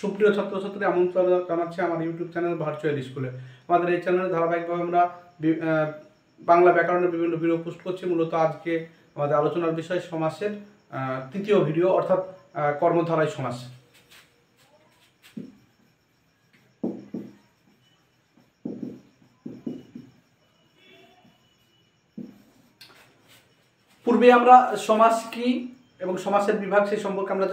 সুপ্রিয় ছাত্রছাত্রী, আমন্ত্রণ জানাচ্ছি আমার ইউটিউব চ্যানেল ভার্চুয়াল স্কুলে। আমাদের এই চ্যানেলে ধারাবাহিকভাবে আমরা বাংলা ব্যাকরণের বিভিন্ন ভিডিও পোস্ট করছি। মূলত আজকে আমাদের আলোচনার বিষয় সমাসের তৃতীয় ভিডিও, অর্থাৎ কর্মধারায় সমাস। পূর্বে আমরা সমাস কি এবং সমাসের বিভাগ সেই সম্পর্কে আমরা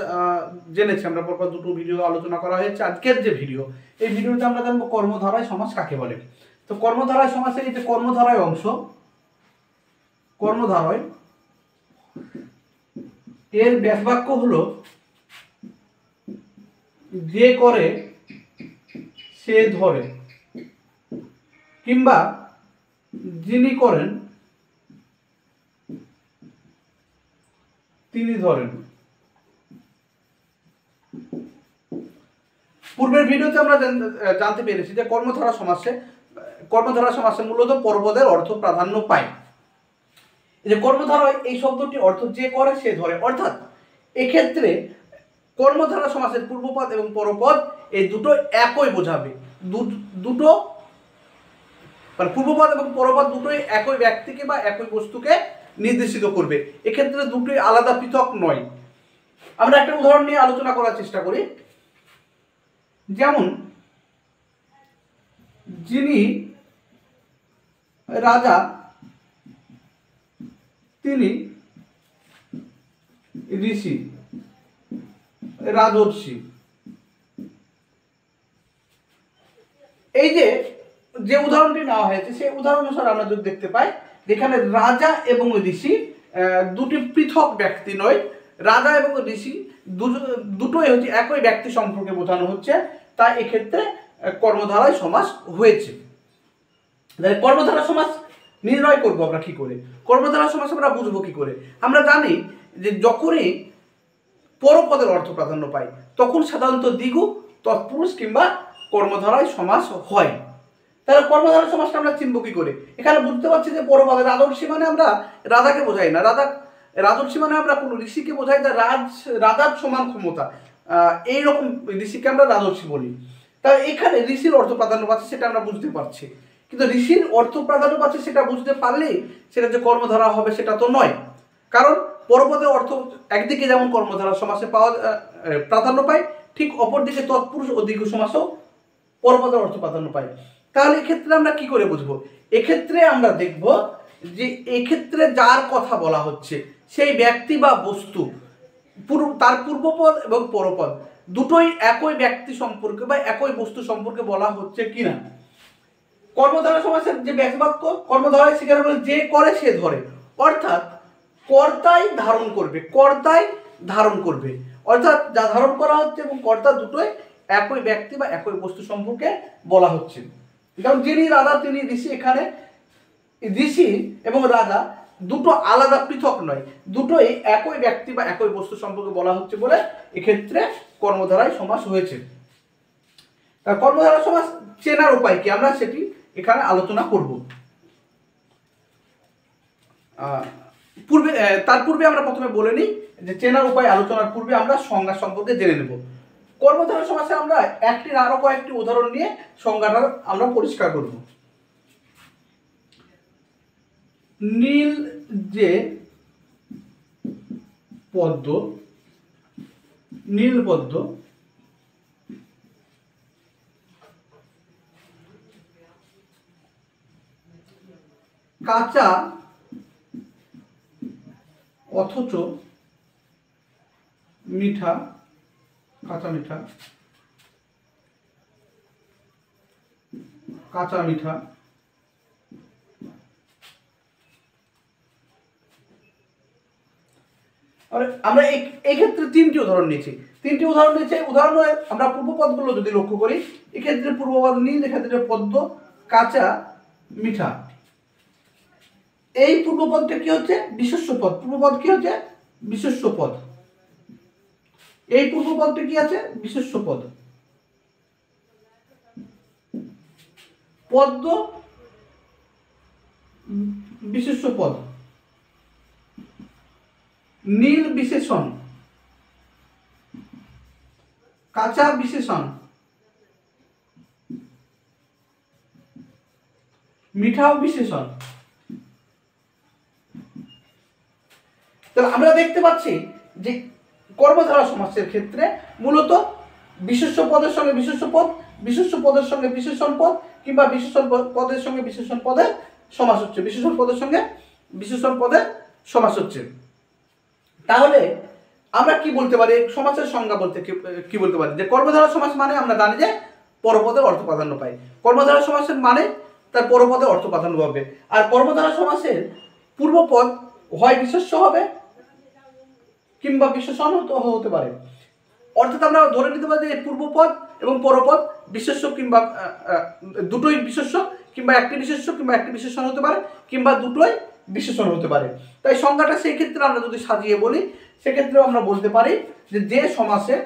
জেনেছি। আমরা পরপর দুটো ভিডিও আলোচনা করা হয়েছে। আজকের যে ভিডিও, এই ভিডিওতে আমরা জানবো কর্মধারায় সমাস কাকে বলে। তো কর্মধারায় সমাসের এই যে কর্মধারায় অংশ, কর্মধারায় এর ব্যাসবাক্য হলো যে করে সে ধরে, কিংবা যিনি করেন তিনি ধরেন। পূর্বের ভিডিওতে আমরা জানতে পেরেছি যে কর্মধারা সমাসে মূলত পরপদের অর্থ প্রাধান্য পায়। যে কর্মধারায় এই শব্দটি অর্থ যে করে সে ধরে, অর্থাৎ এক্ষেত্রে কর্মধারা সমাসের পূর্বপদ এবং পরপদ এই দুটো একই বোঝাবে। দুটো মানে পূর্বপদ এবং পরপদ দুটোই একই ব্যক্তিকে বা একই বস্তুকে নির্দেশিত করবে। এক্ষেত্রে দুটোই আলাদা পৃথক নয়। আমরা একটা উদাহরণ নিয়ে আলোচনা করার চেষ্টা করি। যেমন, যিনি রাজা তিনি ঋষি, রাজর্ষি। এই যে উদাহরণটি নেওয়া হয়েছে সেই উদাহরণ অনুসারে আমরা যদি দেখতে পাই, যেখানে রাজা এবং ঋষি দুটি পৃথক ব্যক্তি নয়। রাজা এবং ঋষি দুটোই হচ্ছে একই ব্যক্তি সম্পর্কে বোঝানো হচ্ছে, তাই এক্ষেত্রে কর্মধারায় সমাস হয়েছে। কর্মধারা সমাস নির্ণয় করবো আমরা কি করে? কর্মধারা সমাস আমরা বুঝবো কি করে? আমরা জানি যে যখনই পরপদের অর্থ প্রাধান্য পায় তখন সাধারণত দ্বিগু, তৎপুরুষ কিংবা কর্মধারায় সমাস হয়। তাহলে কর্মধারা সমাসটা আমরা চিনব কি করে? এখানে বুঝতে পারছি যে পরপদের রাজর্ষি মানে আমরা রাজাকে বোঝাই না, রাজর্ষি মানে আমরা কোনো ঋষিকে বোঝাই, যা রাজার সমান ক্ষমতা, এইরকম ঋষিকে আমরা রাজর্ষি বলি। তাহলে এখানে ঋষির অর্থ প্রাধান্য পাচ্ছে সেটা আমরা বুঝতে পারছি, কিন্তু ঋষির অর্থ প্রাধান্য পাচ্ছে সেটা বুঝতে পারলেই সেটা যে কর্মধারা হবে সেটা তো নয়। কারণ পরপদের অর্থ একদিকে যেমন কর্মধারা সমাসে প্রাধান্য পায়, ঠিক অপরদিকে তৎপুরুষ ও দ্বিগু সমাসেও পরপদের অর্থ প্রাধান্য পায়। তাহলে এক্ষেত্রে আমরা কি করে বুঝবো? এক্ষেত্রে আমরা দেখব যে এক্ষেত্রে যার কথা বলা হচ্ছে সেই ব্যক্তি বা বস্তু, তার পূর্বপদ এবং পরপদ দুটোই একই ব্যক্তি সম্পর্কে বা একই বস্তু সম্পর্কে বলা হচ্ছে কিনা। কর্মধারা সমাসের যে ব্যাসবাক্য, কর্মধারায় সেখানে বলে যে করে সে ধরে, অর্থাৎ কর্তাই ধারণ করবে, অর্থাৎ যা ধারণ করা হচ্ছে এবং কর্তা দুটোই একই ব্যক্তি বা একই বস্তু সম্পর্কে বলা হচ্ছে। যেমন যিনি রাজা তিনি ঋষি, এখানে ঋষি এবং রাজা দুটো আলাদা পৃথক নয়, দুটোই একই ব্যক্তি বা একই বস্তু সম্পর্কে বলা হচ্ছে বলে এক্ষেত্রে কর্মধারায় সমাস হয়েছে। তা কর্মধারা সমাস চেনার উপায় কি, আমরা সেটি এখানে আলোচনা করব। তার পূর্বে আমরা প্রথমে বলে নিই যে চেনার উপায় আলোচনার পূর্বে আমরা সংজ্ঞা সম্পর্কে জেনে নেব। কর্মধারা সমাসে আমরা একটির আরো কয়েকটি উদাহরণ নিয়ে সংজ্ঞাটা আমরা পরিষ্কার করব। নীল যে পদ্ম, নীল পদ্ম কাঁচা অথচ মিঠা, কাঁচা মিঠা, কাঁচা মিঠা। আমরা এই ক্ষেত্রে তিনটি উদাহরণ নিয়েছি। উদাহরণে আমরা পূর্বপদগুলো যদি লক্ষ্য করি, এক্ষেত্রে পূর্বপদ নীল, এক্ষেত্রে পদ্ম, কাঁচা, মিঠা। এই পূর্বপদটা কি হচ্ছে? বিশেষ্য পদ। পূর্বপদ কি হচ্ছে? বিশেষ্য পদ। এই পূর্বপদটা কি আছে? বিশেষ্য পদ। পদ্ম বিশেষ্য পদ, নীল বিশেষণ, কাঁচা বিশেষণ, মিঠাও বিশেষণ। তাহলে আমরা দেখতে পাচ্ছি যে কর্মধারা সমাসের ক্ষেত্রে মূলত বিশেষ্য পদের সঙ্গে বিশেষ্য পদ, বিশেষ্য পদের সঙ্গে বিশেষণ পদ, কিংবা বিশেষণ পদের সঙ্গে বিশেষণ পদের সমাস হচ্ছে, বিশেষণ পদের সঙ্গে বিশেষণ পদের সমাস হচ্ছে। তাহলে আমরা কি বলতে পারি, সমাসের সংজ্ঞা বলতে কি বলতে পারি, যে কর্মধারা সমাস মানে আমরা জানি যে পরপদের অর্থ প্রাধান্য পাই। কর্মধারা সমাসের মানে তার পরপদের অর্থ প্রাধান্য পাবে। আর কর্মধারা সমাসের পূর্বপদ হয় বিশেষ্য হবে কিংবা বিশেষণ হতে পারে। অর্থাৎ আমরা ধরে নিতে পারি যে পূর্বপদ এবং পরপদ বিশেষ্য কিংবা দুটোই বিশেষ্য, কিংবা একটি বিশেষ্য কিংবা একটি বিশেষণ হতে পারে, কিংবা দুটোই বিশেষণ হতে পারে। তাই সংজ্ঞাটা সেই ক্ষেত্রে আমরা যদি সাজিয়ে বলি, সেক্ষেত্রেও আমরা বলতে পারি যে যে সমাসে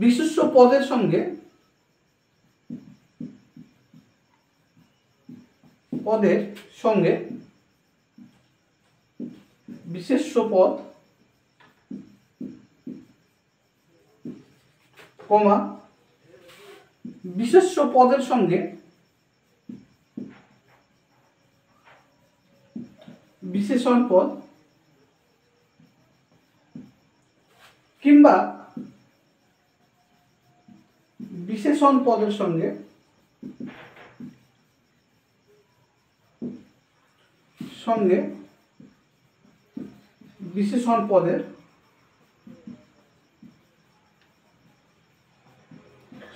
বিশেষ্য পদের সঙ্গে বিশেষ্য পদ কমা বিশেষ্য পদের সঙ্গে বিশেষণ পদ, কিংবা বিশেষণ পদের সঙ্গে বিশেষণ পদের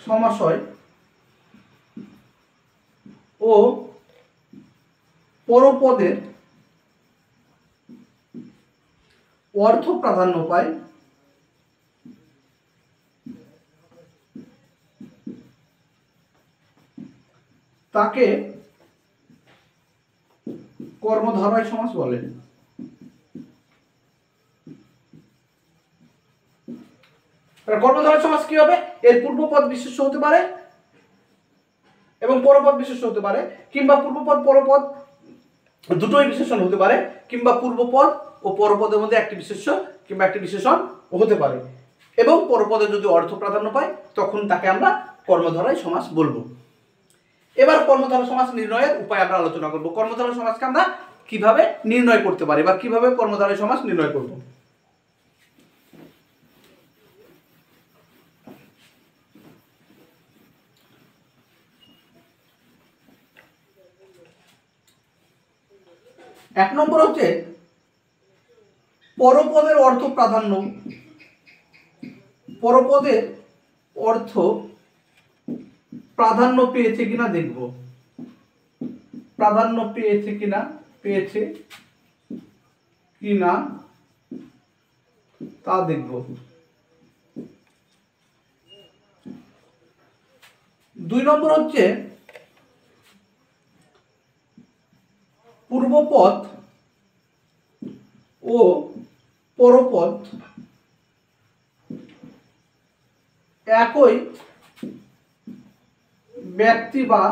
সমাসয় ও পরপদের অর্থ প্রাধান্য পায়, তাকে কর্মধারয় সমাস বলে। কর্মধারয় সমাস কি হবে, এর পূর্বপদ বিশেষ্য হতে পারে এবং পরপদ বিশেষ্য হতে পারে, কিংবা পূর্বপদ পরপদ দুটোই বিশেষণ হতে পারে, কিংবা পূর্বপদ ও পরপদের মধ্যে একটি বিশেষ্য কিংবা একটি বিশেষণ হতে পারে, এবং পরপদে যদি অর্থ প্রাধান্য পায় তখন তাকে আমরা কর্মধারয় সমাস বলবো। এবার কর্মধারয় সমাস নির্ণয়ের উপায় আমরা আলোচনা করব। কর্মধারয় সমাসকে আমরা কিভাবে নির্ণয় করতে পারি বা কিভাবে কর্মধারয় সমাস নির্ণয় করব। এক নম্বর হচ্ছে পরপদের অর্থ প্রাধান্য। পরপদের অর্থ প্রাধান্য পেয়েছে কিনা দেখব, প্রাধান্য পেয়েছে কিনা তা দেখব। 2 নম্বর হচ্ছে পূর্বপদ ও পরপদ একই ব্যক্তি বা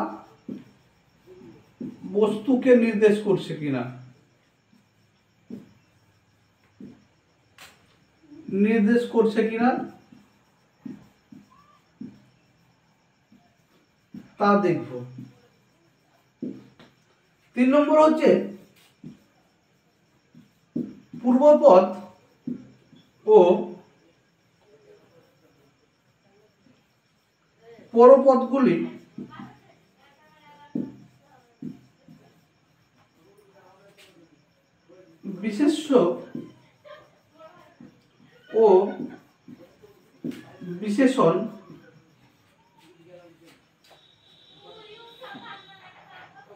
বস্তুকে নির্দেশ করছে কিনা, তা দেখব। 3 নম্বর হচ্ছে পূর্বপদ ও পরপদগুলি বিশেষ্য ও বিশেষণ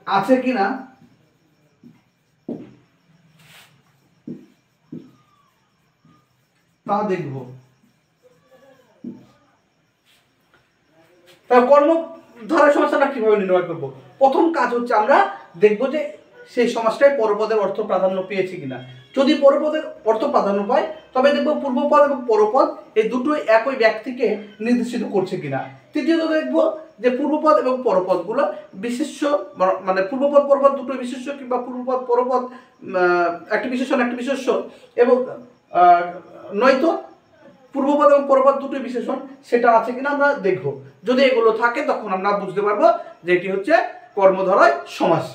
আছে কিনা তা দেখব। কর্মধারয় সমাসটা কিভাবে নির্ণয় করব? প্রথম কাজ হচ্ছে আমরা দেখব যে সেই সমাসটায় পরপদের অর্থ প্রাধান্য পেয়েছে কিনা। যদি পরপদের অর্থ প্রাধান্য পায় তবে দেখব পূর্বপদ এবং পরপদ এই দুটোই একই ব্যক্তিকে নির্দেশিত করছে কিনা। তৃতীয়ত দেখব যে পূর্বপদ এবং পরপদগুলো বিশেষ্য, মানে পূর্বপদ পরপদ দুটোই বিশেষ্য কিংবা পূর্বপদ পরপদ একটি বিশেষণ একটি বিশেষ্য, এবং নয়তো পূর্বপদ এবং পরপদ দুটোই বিশেষণ, সেটা আছে কিনা আমরা দেখব। যদি এগুলো থাকে তখন আমরা বুঝতে পারবো যে এটি হচ্ছে কর্মধারয় সমাস।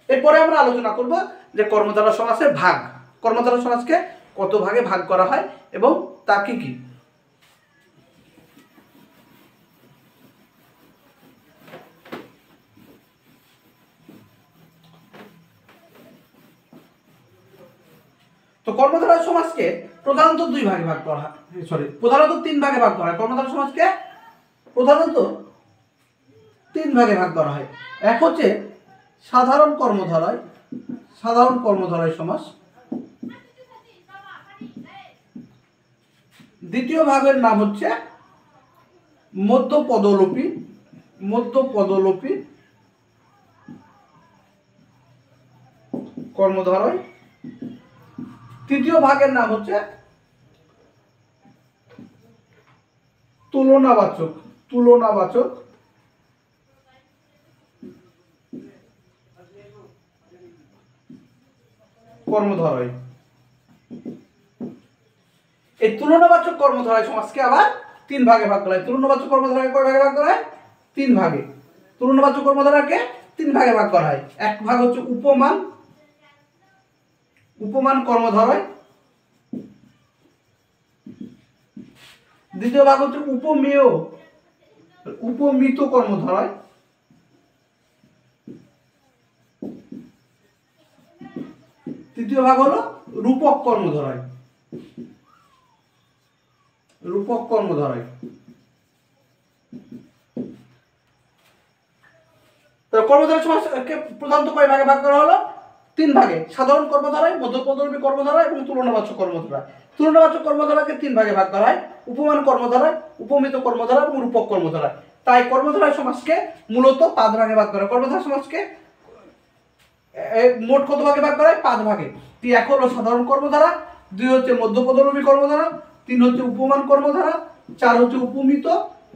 এরপরে আমরা আলোচনা করব যে কর্মধারয় সমাসের ভাগ, কর্মধারয় সমাসকে কত ভাগে ভাগ করা হয় এবং তা কি কি। তো কর্মধারয় সমাজকে প্রধানত দুই ভাগে ভাগ করা হয়, প্রধানত তিন ভাগে ভাগ করা হয়। কর্মধারয় সমাজকে প্রধানত তিন ভাগে ভাগ করা হয়। এক হচ্ছে সাধারণ কর্মধারয়, সাধারণ কর্মধারয় সমাস। দ্বিতীয় ভাগের নাম হচ্ছে মধ্যপদলোপী, মধ্যপদলোপী কর্মধারয়। তৃতীয় ভাগের নাম হচ্ছে তুলনাবাচক, তুলনাবাচক কর্মধারয়। এই তুলনাবাচক কর্মধারয় সমাজকে আবার তিন ভাগে ভাগ করা হয়। তুলনাবাচক কর্মধারয় কয় ভাগে ভাগ করা হয়? তিন ভাগে। তুলনাবাচক কর্মধারয়কে তিন ভাগে ভাগ করা হয়। এক ভাগ হচ্ছে উপমান, উপমান কর্মধারয়। দ্বিতীয় ভাগ হচ্ছে উপমেয়, উপমিত কর্মধারয়। তৃতীয় ভাগ হলো রূপক কর্মধারয়, রূপক কর্মধারয়। কর্মধারয় সমাজকে প্রধানত কয় ভাগে ভাগ করা হলো? তিন ভাগে। সাধারণ কর্মধারয়, মধ্যপদলোপী কর্মধারয় এবং তুলনাবাচক কর্মধারয়। তুলনাবাচক কর্মধারয়কে তিন ভাগে ভাগ করা হয়: উপমান কর্মধারয়, উপমিত কর্মধারয় এবং রূপক কর্মধারয়। তাই কর্মধারয় সমাজকে মূলত পাঁচ ভাগে ভাগ করা হয়। কর্মধারয় সমাজকে মোট কত ভাগে ভাগ করা হয়? পাঁচ ভাগে। এক হলো সাধারণ কর্মধারা, দুই হচ্ছে মধ্যপদলোপী কর্মধারা, তিন হচ্ছে উপমান কর্মধারা, চার হচ্ছে উপমিত,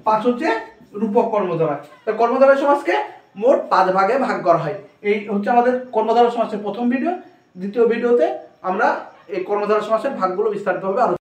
পাঁচ হচ্ছে রূপক কর্মধারা। কর্মধারয় সমাজকে মোট পাঁচ ভাগে ভাগ করা হয়। এই হচ্ছে আমাদের কর্মধারয় সমাজের প্রথম ভিডিও। দ্বিতীয় ভিডিওতে আমরা এই কর্মধারয় সমাজের ভাগগুলো বিস্তারিতভাবে আলোচনা